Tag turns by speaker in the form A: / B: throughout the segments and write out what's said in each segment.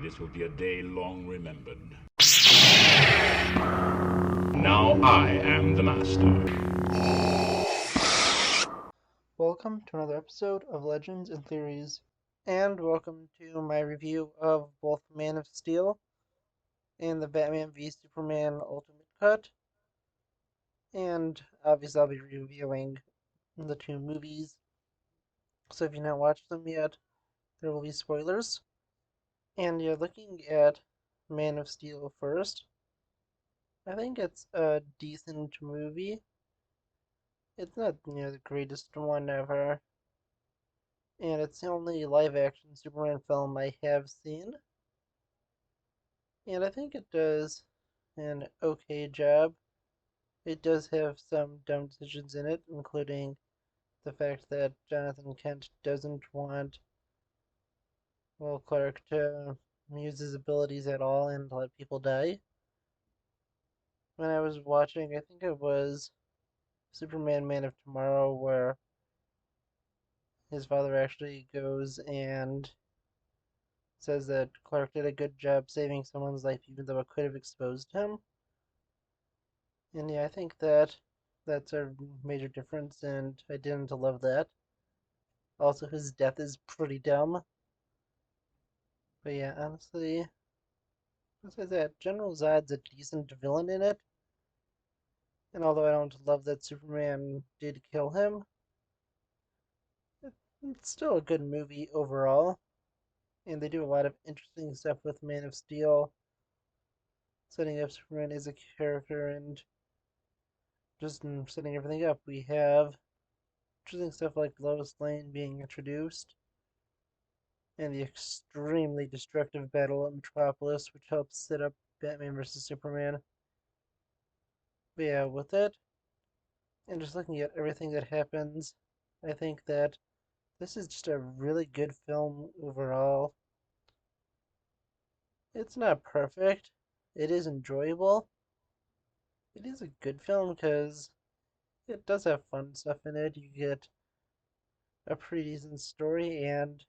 A: This will be a day long remembered. Now I am the master.
B: Welcome to another episode of Legends and Theories, and welcome to my review of both Man of Steel and the Batman v Superman Ultimate Cut. And obviously, I'll be reviewing the two movies, so if you've not watched them yet, there will be spoilers. And you're looking at Man of Steel first. I think it's a decent movie. It's not, the greatest one ever, and it's the only live action Superman film I have seen. And I think it does an okay job. It does have some dumb decisions in it, including the fact that Jonathan Kent doesn't want, Clark to use his abilities at all and let people die. When I was watching, I think it was Superman Man of Tomorrow, where his father actually goes and says that Clark did a good job saving someone's life, even though it could have exposed him. And yeah, I think that that's a major difference, and I didn't love that. Also, his death is pretty dumb. But yeah, honestly, besides that, General Zod's a decent villain in it. And although I don't love that Superman did kill him, it's still a good movie overall. And they do a lot of interesting stuff with Man of Steel, setting up Superman as a character and just setting everything up. We have interesting stuff like Lois Lane being introduced, and the extremely destructive battle at Metropolis, which helps set up Batman vs. Superman. But yeah, with it, and just looking at everything that happens, I think that this is just a really good film overall. It's not perfect, it is enjoyable. It is a good film because it does have fun stuff in it. You get a pretty decent story, and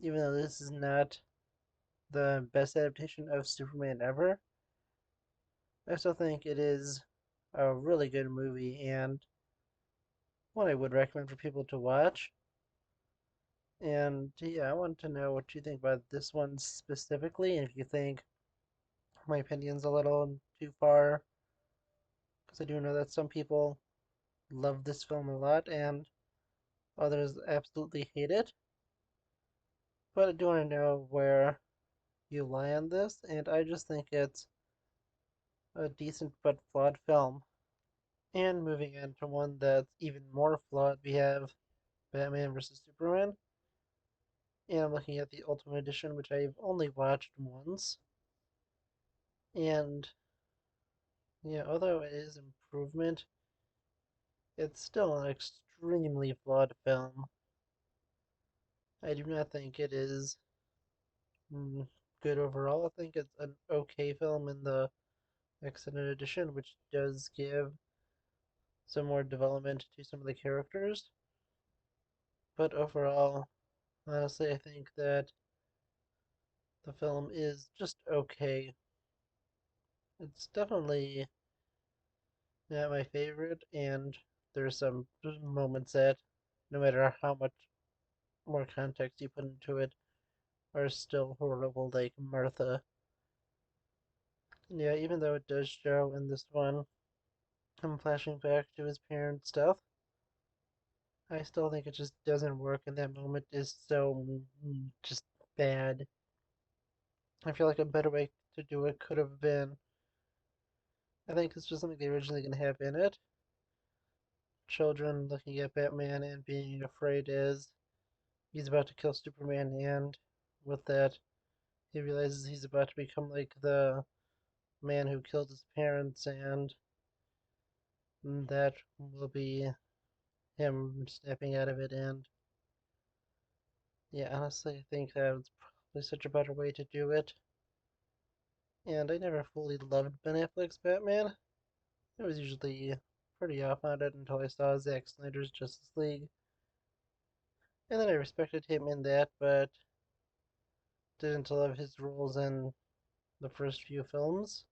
B: even though this is not the best adaptation of Superman ever, I still think it is a really good movie and one I would recommend for people to watch. And yeah, I want to know what you think about this one specifically, and if you think my opinion's a little too far, because I do know that some people love this film a lot and others absolutely hate it. But I do want to know where you lie on this, and I just think it's a decent but flawed film. And moving on to one that's even more flawed, we have Batman vs. Superman. And I'm looking at the Ultimate Edition, which I've only watched once. And yeah, although it is improvement, it's still an extremely flawed film. I do not think it is mm, good overall. I think it's an okay film in the extended edition, which does give some more development to some of the characters. But overall, honestly, I think that the film is just okay. It's definitely not my favorite, and there's some moments that, no matter how much more context you put into it, are still horrible, like Martha. Yeah, even though it does show in this one him flashing back to his parents' stuff, I still think it just doesn't work, and that moment is so just bad. I feel like a better way to do it could have been. I think this was something they originally going to have in it. Children looking at Batman and being afraid as he's about to kill Superman, and with that, he realizes he's about to become like the man who killed his parents, and that will be him snapping out of it. And yeah, honestly, I think that was probably such a better way to do it. And I never fully loved Ben Affleck's Batman. I was usually pretty off on it until I saw Zack Snyder's Justice League. And then I respected him in that, but didn't love his roles in the first few films.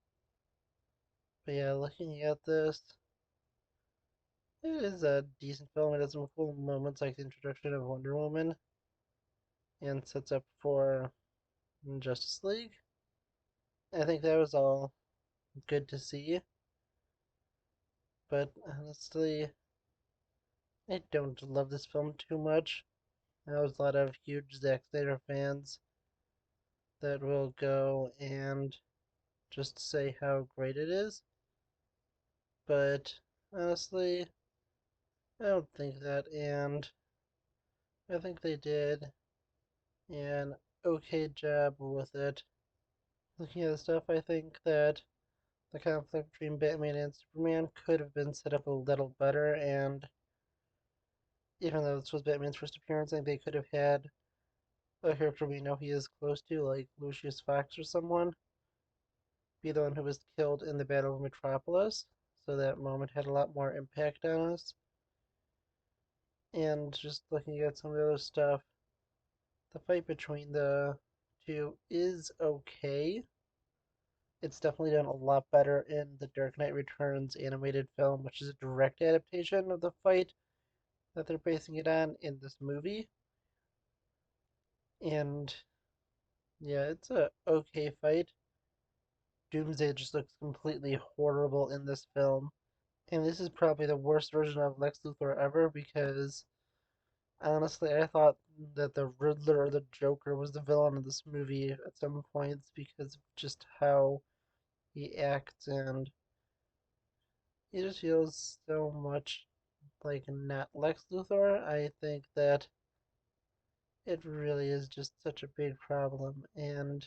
B: But yeah, looking at this, it is a decent film. It has some cool moments like the introduction of Wonder Woman and sets up for Justice League. I think that was all good to see, but honestly, I don't love this film too much. There was a lot of huge Zack Snyder fans that will go and just say how great it is, but honestly, I don't think that, and I think they did an okay job with it. Looking at the stuff, I think that the conflict between Batman and Superman could have been set up a little better, and even though this was Batman's first appearance, I think they could have had a character we know he is close to, like Lucius Fox or someone, be the one who was killed in the Battle of Metropolis, so that moment had a lot more impact on us. And just looking at some of the other stuff, the fight between the two is okay. It's definitely done a lot better in the Dark Knight Returns animated film, which is a direct adaptation of the fight that they're basing it on in this movie. And yeah, it's a okay fight. Doomsday just looks completely horrible in this film. And this is probably the worst version of Lex Luthor ever because honestly, I thought that the Riddler or the Joker was the villain of this movie at some points because of just how he acts, and he just feels so much like not Lex Luthor. I think that it really is just such a big problem, and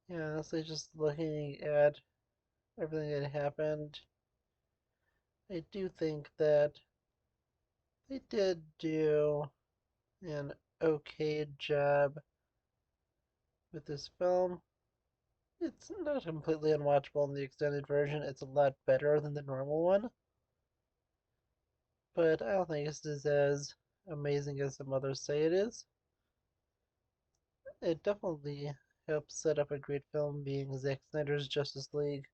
B: yeah, honestly, just looking at everything that happened, I do think that they did do an okay job with this film. It's not completely unwatchable in the extended version. It's a lot better than the normal one, but I don't think this is as amazing as some others say it is. It definitely helps set up a great film being Zack Snyder's Justice League,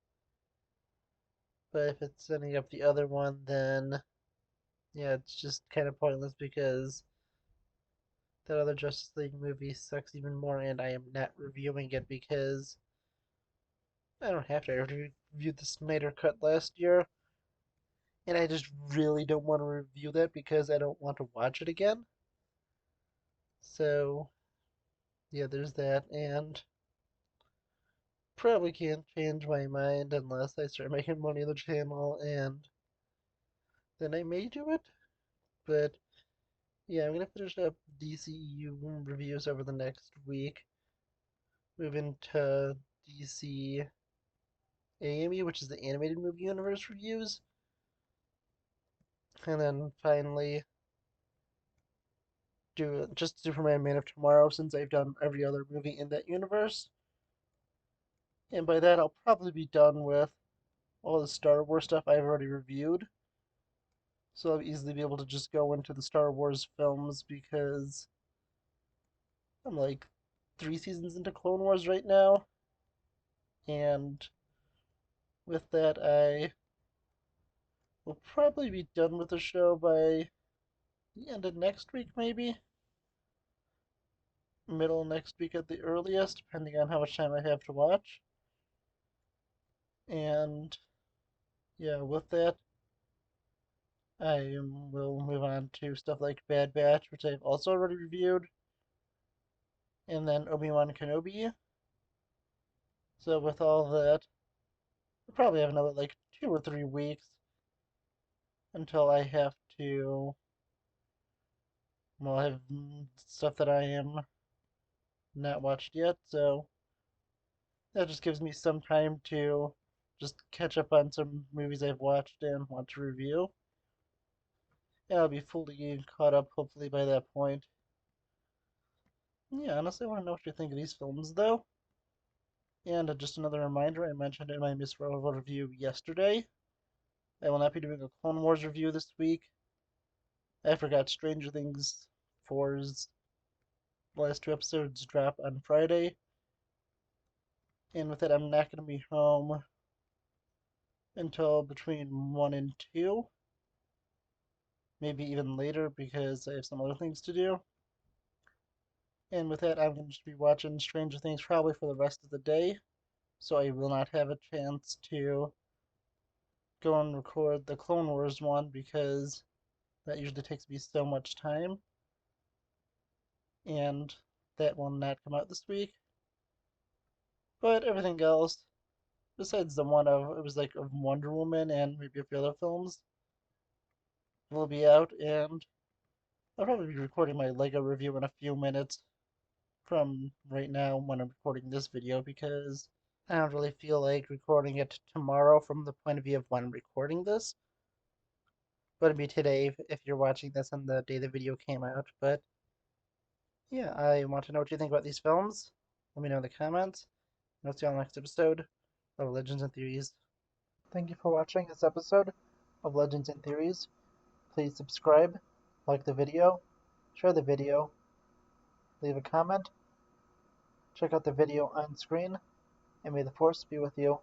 B: but if it's setting up the other one, then yeah, it's just kind of pointless because that other Justice League movie sucks even more, and I am not reviewing it because I don't have to. I already reviewed the Snyder Cut last year, and I just really don't want to review that because I don't want to watch it again. So, yeah, there's that, and probably can't change my mind unless I start making money on the channel, and then I may do it. But yeah, I'm gonna finish up DCEU reviews over the next week, move into DCAMU, which is the animated movie universe reviews, and then finally do just Superman Man of Tomorrow since I've done every other movie in that universe. And by that, I'll probably be done with all the Star Wars stuff I've already reviewed. So I'll easily be able to just go into the Star Wars films because I'm like 3 seasons into Clone Wars right now. And with that, I will probably be done with the show by the end of next week, maybe. Middle of next week at the earliest, depending on how much time I have to watch. And yeah, with that, I will move on to stuff like Bad Batch, which I've also already reviewed, and then Obi-Wan Kenobi. So with all that, I'll probably have another like 2 or 3 weeks until I have to, well, have stuff that I am not watched yet. So that just gives me some time to just catch up on some movies I've watched and want to review. And I'll be fully caught up hopefully by that point. Yeah, honestly, I want to know what you think of these films though. And just another reminder, I mentioned in my Miss Marvel review yesterday, I will not be doing a Clone Wars review this week. I forgot Stranger Things 4's The last 2 episodes drop on Friday. And with it, I'm not going to be home until between 1 and 2. Maybe even later because I have some other things to do. And with that, I'm going to just be watching Stranger Things probably for the rest of the day. So I will not have a chance to go and record the Clone Wars one because that usually takes me so much time. And that will not come out this week. But everything else, besides the one of, it was like of Wonder Woman and maybe a few other films, will be out. And I'll probably be recording my Lego review in a few minutes from right now when I'm recording this video because I don't really feel like recording it tomorrow from the point of view of when I'm recording this. But it'd be today if you're watching this on the day the video came out. But yeah, I want to know what you think about these films. Let me know in the comments. And I'll see you on the next episode of Legends and Theories. Thank you for watching this episode of Legends and Theories. Please subscribe, like the video, share the video, leave a comment, check out the video on screen, and may the Force be with you.